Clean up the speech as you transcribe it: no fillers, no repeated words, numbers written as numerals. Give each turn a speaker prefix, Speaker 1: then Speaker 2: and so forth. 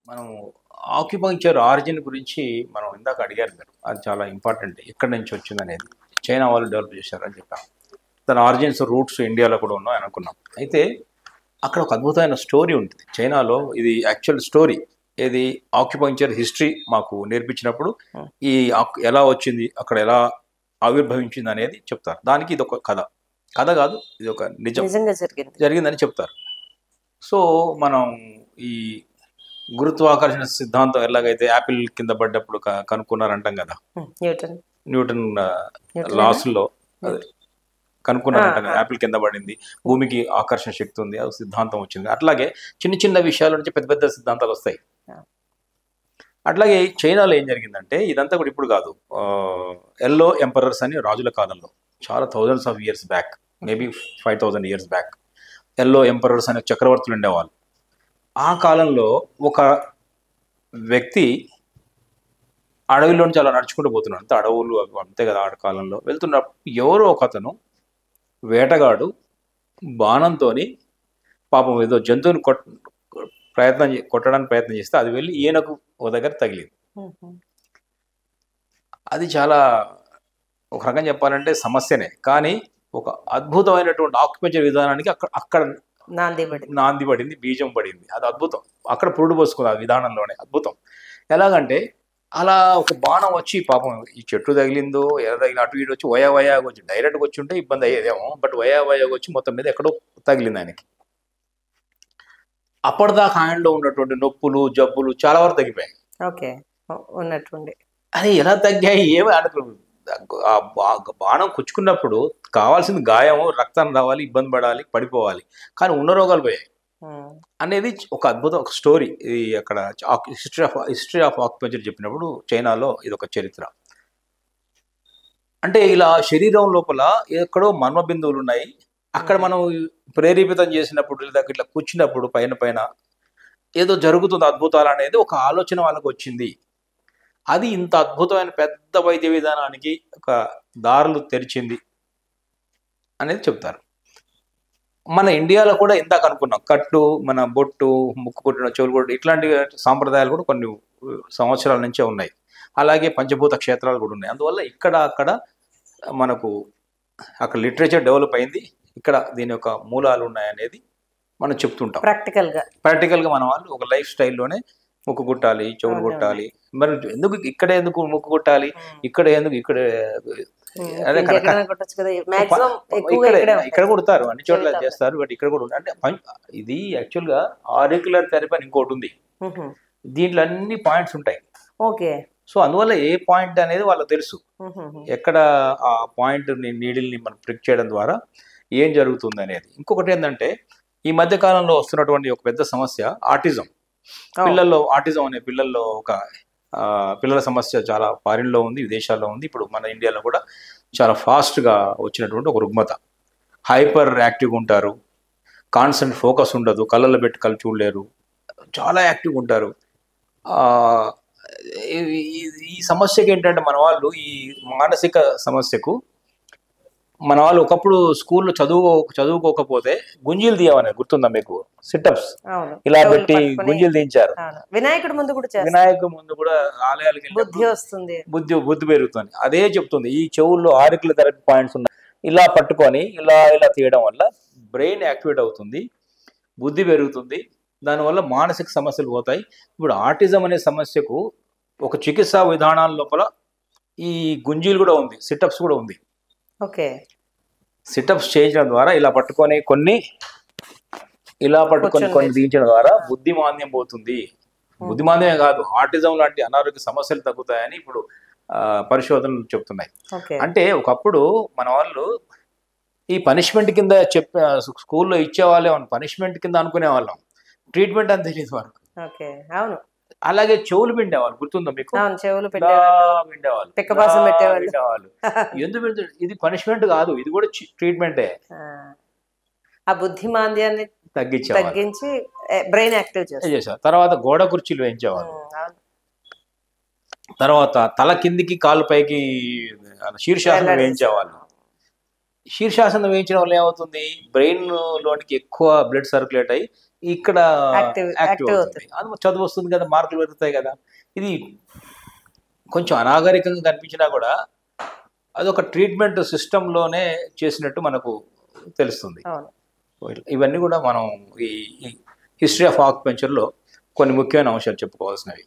Speaker 1: మనం acupuncture origin గురించి మనం ఇందాక అడిగారు మీరు. అది చాలా ఇంపార్టెంట్. ఎక్కడి నుంచి వచ్చిందనేది. చైనా వాళ్ళు డెవలప్ చేశారని చెప్పాం. దాని ఆరిజిన్స్ రూట్స్ ఇండియాలో కూడా ఉన్నాయి అనుకున్నాం. అయితే అక్కడ ఒక అద్భుతమైన స్టోరీ ఉంటుంది చైనాలో. ఇది యాక్చువల్ స్టోరీ. ఇది ఆక్యుపంక్చర్ హిస్టరీ మాకు నేర్పించినప్పుడు ఈ ఎలా వచ్చింది, అక్కడ ఎలా ఆవిర్భవించింది అనేది చెప్తారు. దానికి ఇది ఒక కథ. కథ కాదు, ఇది ఒక
Speaker 2: నిజంగా
Speaker 1: జరిగిందని చెప్తారు. సో మనం ఈ గురుత్వాకర్షణ సిద్ధాంతం ఎలాగైతే యాపిల్ కింద పడ్డప్పుడు కనుక్కున్నారంటాం కదా, న్యూటన్ లాస్లో కనుక్కున్నారంటాం కదా, యాపిల్ కింద పడింది, భూమికి ఆకర్షణ శక్తి ఉంది, అది సిద్ధాంతం వచ్చింది. అట్లాగే చిన్న చిన్న విషయాల నుంచి పెద్ద పెద్ద సిద్ధాంతాలు వస్తాయి. అట్లాగే చైనాలో ఏం జరిగిందంటే, ఇదంతా కూడా ఇప్పుడు కాదు, ఎల్లో ఎంపరర్స్ అని రాజుల కాలంలో చాలా thousands of years back, maybe 5000 years back yellow emperors అనే చక్రవర్తులు ఉండేవాళ్ళు. ఆ కాలంలో ఒక వ్యక్తి అడవిలో నుంచి అలా నడుచుకుంటూ పోతున్నాడు. అంతే అడవులు అంతే కదా ఆ కాలంలో. వెళ్తున్నప్పుడు ఎవరో ఒక అతను వేటగాడు బాణంతో పాపం ఏదో జంతువుని కొట్టడానికి ప్రయత్నం చేస్తే అది వెళ్ళి ఈయనకు ఒక దగ్గర తగిలింది. అది చాలా ఒక రకంగా చెప్పాలంటే సమస్యనే, కానీ ఒక అద్భుతమైనటువంటి ఆక్యుపంక్చర్ విధానానికి అక్కడ నాంది పడింది, బీజం పడింది. అది అద్భుతం. అక్కడ పురుడు పోసుకుంది ఆ విధానంలోనే. అద్భుతం. ఎలాగంటే అలా ఒక బాణం వచ్చి పాపం ఈ చెట్టు తగిలిందో ఎలా తగిలి అటు ఇటు వచ్చి వయాగా వచ్చి డైరెక్ట్గా వచ్చి ఉంటే ఇబ్బంది అయ్యేదేమో, బట్ వయాగా వచ్చి మొత్తం మీద ఎక్కడో తగిలింది ఆయనకి. అప్పటిదాకా ఆయనలో ఉన్నటువంటి నొప్పులు జబ్బులు చాలా వరకు తగ్గిపోయాయి. అది ఎలా తగ్గాయి ఏమి అనుకున్నాను. ఆ బాణం కుచ్చుకున్నప్పుడు కావాల్సింది గాయం, రక్తం రావాలి, ఇబ్బంది పడాలి, పడిపోవాలి, కానీ ఉన్న రోగాలు పోయాయి అనేది ఒక అద్భుతం, ఒక స్టోరీ. ఇది అక్కడ హిస్టరీ ఆఫ్ ఆక్యుపంక్చర్ చెప్పినప్పుడు చైనాలో ఇది ఒక చరిత్ర. అంటే ఇలా శరీరం లోపల ఎక్కడో మర్మ బిందువులు ఉన్నాయి. అక్కడ మనం ప్రేరేపితం చేసినప్పుడు ఇట్లా కూర్చున్నప్పుడు పైన ఏదో జరుగుతుంది అద్భుతాలు అనేది ఒక ఆలోచన వాళ్ళకు వచ్చింది. అది ఇంత అద్భుతమైన పెద్ద వైద్య విధానానికి ఒక దారులు తెరిచింది అనేది చెప్తారు. మన ఇండియాలో కూడా ఇందాక అనుకున్నాం, కట్టు, మన బొట్టు, ముక్కు కొట్టిన, చెవులు కొట్టు, ఇట్లాంటి సాంప్రదాయాలు కూడా కొన్ని సంవత్సరాల నుంచే ఉన్నాయి. అలాగే పంచభూత క్షేత్రాలు కూడా ఉన్నాయి. అందువల్ల ఇక్కడ అక్కడ మనకు అక్కడ లిటరేచర్ డెవలప్ అయింది. ఇక్కడ దీని యొక్క మూలాలు ఉన్నాయనేది మనం చెప్తుంటాం. ప్రాక్టికల్గా మన వాళ్ళు ఒక లైఫ్ స్టైల్లోనే ముక్కు కుట్టాలి, చెవులు కొట్టాలి. మరి ఎందుకు ముక్కు కుట్టాలి, ఇక్కడ కుడతారు, అన్ని చోట్ల చేస్తారు, బట్ ఇక్కడ కూడా అంటే ఇది యాక్చువల్గా ఆరిక్యులర్ థెరపీ అని ఇంకోటి ఉంది. దీంట్లో అన్ని పాయింట్స్ ఉంటాయి. సో అందువల్ల ఏ పాయింట్ అనేది వాళ్ళకి తెలుసు, ఎక్కడ ఆ పాయింట్ నీడిల్ని మనం ప్రిక్ చేయడం ద్వారా ఏం జరుగుతుంది అనేది. ఇంకొకటి ఏంటంటే, ఈ మధ్య కాలంలో వస్తున్నటువంటి ఒక పెద్ద సమస్య ఆటిజం. ఆటిజం అనే పిల్లల్లో ఒక పిల్లల సమస్య చాలా ఫారిన్లో ఉంది, విదేశాల్లో ఉంది. ఇప్పుడు మన ఇండియాలో కూడా చాలా ఫాస్ట్గా వచ్చినటువంటి ఒక రుగ్మత. హైపర్ యాక్టివ్గా ఉంటారు, కాన్సెంట్ ఫోకస్ ఉండదు, కళ్ళల్లో పెట్టి కళ్ళు చూడలేరు, చాలా యాక్టివ్గా ఉంటారు. ఈ సమస్యకి ఏంటంటే మన వాళ్ళు ఈ మానసిక సమస్యకు మన వాళ్ళు ఒకప్పుడు స్కూల్లో చదువుకోకపోతే గుంజీలు తీయమని గుర్తుందా మీకు? సిటప్స్ ఇలా పెట్టి గుంజీలు తీయించారు.
Speaker 2: వినాయకుడి ముందు కూడా
Speaker 1: ఆలయాలకి బుద్ధి పెరుగుతుంది. అదే చెప్తుంది. ఈ చెవుల్లో ఆరికుల థెరపీ పాయింట్స్ ఉన్నాయి. ఇలా పట్టుకొని ఇలా తీయడం వల్ల బ్రెయిన్ యాక్టివేట్ అవుతుంది, బుద్ధి పెరుగుతుంది, దానివల్ల మానసిక సమస్యలు పోతాయి. ఇప్పుడు ఆటిజం అనే సమస్యకు ఒక చికిత్సా విధానాల లోపల ఈ గుంజీలు కూడా ఉంది, సిటప్స్ కూడా ఉంది. సిటప్స్ చేయడం ద్వారా ఇలా పట్టుకొని కొన్ని దించడం ద్వారా బుద్ధిమాంద్యం పోతుంది. బుద్ధిమాంద్యమే కాదు, ఆటిజం లాంటి అనారోగ్య సమస్యలు తగ్గుతాయని ఇప్పుడు పరిశోధనలు చెప్తున్నాయి. అంటే ఒకప్పుడు మన వాళ్ళు ఈ పనిష్మెంట్ కింద స్కూల్లో ఇచ్చేవాళ్ళే పనిష్మెంట్ కింద అనుకునే వాళ్ళం, ట్రీట్మెంట్ అని తెలియదు వరకు. అలాగే చెవులు పిండేవాళ్ళు, గుర్తుందా మీకు? పిండేవాళ్ళు. ఎందుకు ఇది పనిష్మెంట్ కాదు, ఇది కూడా ట్రీట్మెంటే.
Speaker 2: ఆ బుద్ధిమాంద్యాన్ని తగ్గించి బ్రెయిన్ యాక్టివ్
Speaker 1: చేశారు. తర్వాత గోడ కుర్చీలు వేయించేవాళ్ళు. తర్వాత తల కిందికి కాలు పైకి శీర్షాసనం వేయించేవాళ్ళు. శీర్షాసనం వేయించడం వల్ల ఏమవుతుంది, బ్రెయిన్ లోనికి ఎక్కువ బ్లడ్ సర్క్యులేట్ అయ్యి ఇక్కడ
Speaker 2: Active
Speaker 1: యాక్టివ్ అవుతుంది. అది చదువు వస్తుంది కదా, మార్కులు పెరుగుతాయి కదా. ఇది కొంచెం అనాగరికంగా కనిపించినా కూడా అదొక ట్రీట్మెంట్ సిస్టంలోనే చేసినట్టు మనకు తెలుస్తుంది. ఇవన్నీ కూడా మనం ఈ హిస్టరీ ఆఫ్ ఆక్యుపెంచర్లో కొన్ని ముఖ్యమైన అంశాలు చెప్పుకోవాల్సినవి.